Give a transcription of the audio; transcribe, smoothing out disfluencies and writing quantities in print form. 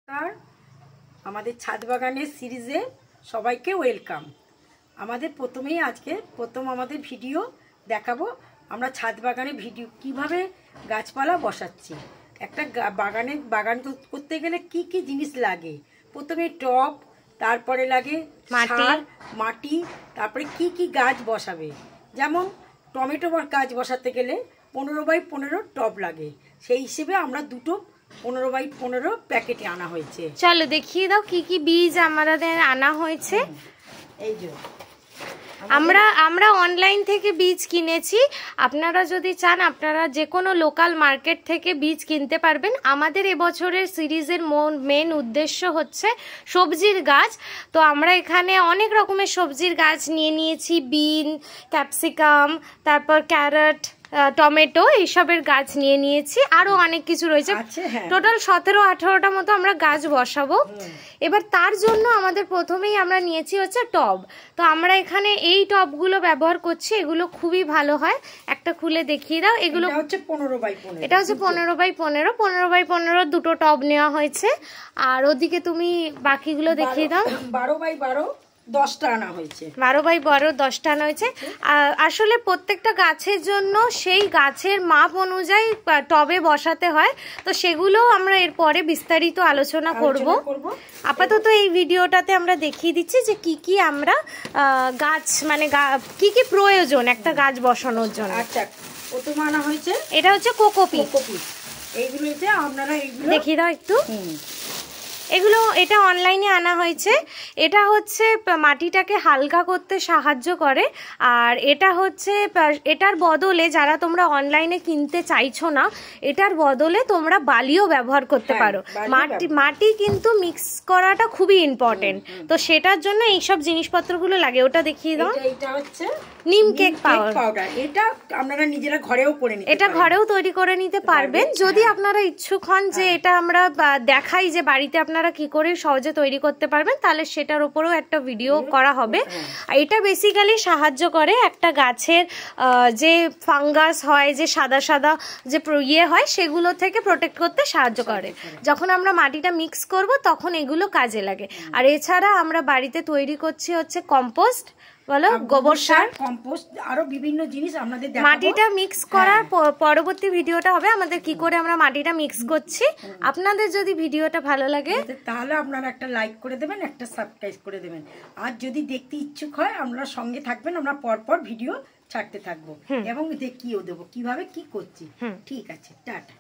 আর আমাদের ছাদ বাগানের সিরিজে সবাইকে ওয়েলকাম। আমাদের প্রথম আমাদের ভিডিও দেখাবো আমরা ছাদ বাগানে ভিডিও কিভাবে গাছপালা বসাচ্ছি। একটা বাগান করতে গেলে কি কি জিনিস লাগে, প্রথমে টব, তারপরে লাগে মাটি, তারপরে কি কি গাছ বসাবে। যেমন টমেটো গাছ বসাতে গেলে 15x15 টব লাগে, সেই হিসেবে আমরা দুটো 15x15 প্যাকেটে আনা হয়েছে। চলো দেখিয়ে দাও কি কি বীজ আমাদের আনা হয়েছে। এই যে আমরা অনলাইন থেকে বীজ কিনেছি, আপনারা যদি চান আপনারা যে কোনো লোকাল মার্কেট থেকে বীজ কিনতে পারবেন। আমাদের এবছরের সিরিজের মেন উদ্দেশ্য হচ্ছে সবজির গাছ, তো আমরা এখানে অনেক রকমের সবজির গাছ নিয়েছি, বিন, ক্যাপসিকাম, তারপর ক্যারট, টমেটো, এইসবের গাছ নিয়েছি, আরো অনেক কিছু রয়েছে। টোটাল 17-18টা মতো আমরা গাছ বসাবো। এবার তার জন্য আমাদের প্রথমেই আমরা নিয়েছি হচ্ছে টব। তো আমরা এখানে এই টবগুলো ব্যবহার করছি, এগুলো খুবই ভালো হয়। একটা খুলে দেখিয়ে দাও। এগুলো হচ্ছে 15x15, এটা হচ্ছে 15x15 দুটো টব নেওয়া হয়েছে। আর ওদিকে তুমি বাকিগুলো দেখিয়ে দাও। 12x12 10টা আনা হয়েছে। 12x12 10টা আনা হয়েছে। আসলে প্রত্যেকটা গাছের জন্য সেই গাছের মাপ অনুযায়ী টবে বসাতে হয়, তো সেগুলো আমরা এরপরে বিস্তারিত আলোচনা করব। আপাতত এই ভিডিওটাতে আমরা দেখিয়ে দিচ্ছি যে কি কি আমরা গাছ মানে কি কি প্রয়োজন একটা গাছ বসানোর জন্য। আচ্ছা, প্রথমে আনা হয়েছে এটা হচ্ছে কোকোপিট। এইগুলো আপনারা দেখিয়ে দাও একটু। এটা অনলাইনে আনা হয়েছে। এটা হচ্ছে মাটিটাকে হালকা করতে সাহায্য করে। আর এটা হচ্ছে এটার বদলে যারা তোমরা অনলাইনে কিনতে চাইছো না, এটার বদলে তোমরা বালিও ব্যবহার করতে পারো। মাটি কিন্তু মিক্স করাটা খুবই ইম্পর্টেন্ট, তো সেটার জন্য এইসব জিনিসপত্রগুলো লাগে। ওটা দেখিয়ে দাও। এটা হচ্ছে নিম কেক পাউডার। এটা আপনারা নিজেরা ঘরেও করে নিতে পারবেন। এটা ঘরেও তৈরি করে নিতে পারবেন যদি আপনারা ইচ্ছুক হন যে এটা আমরা দেখাই যে বাড়িতে আপনারা কি করে সহজে তৈরি করতে পারবেন, তাহলে সেটার উপরেও একটা ভিডিও করা হবে। এটা বেসিক্যালি সাহায্য করে একটা গাছের যে ফাঙ্গাস হয়, যে সাদা সাদা যে হয়, সেগুলো থেকে প্রোটেক্ট করতে সাহায্য করে। যখন আমরা মাটিটা মিক্স করব তখন এগুলো কাজে লাগে। আর এছাড়া আমরা বাড়িতে তৈরি করছি হচ্ছে কম্পোস্ট, বলো গোবর সার, কম্পোস্ট, আরো বিভিন্ন জিনিস আপনাদের দেখাবো। মাটিটা মিক্স করার পরবর্তী ভিডিওটা হবে আমাদের কি করে আমরা মাটিটা মিক্স করছি। আপনাদের যদি ভিডিওটা ভালো লাগে তাহলে আপনারা একটা লাইক করে দেবেন, একটা সাবস্ক্রাইব করে দেবেন। আর যদি দেখতে ইচ্ছুক হয় আপনারা সঙ্গে থাকবেন, আমরা পরপর ভিডিও ছাড়তে থাকবো এবং দেখিয়েও দেবো কিভাবে কি করছি। ঠিক আছে, টাটা।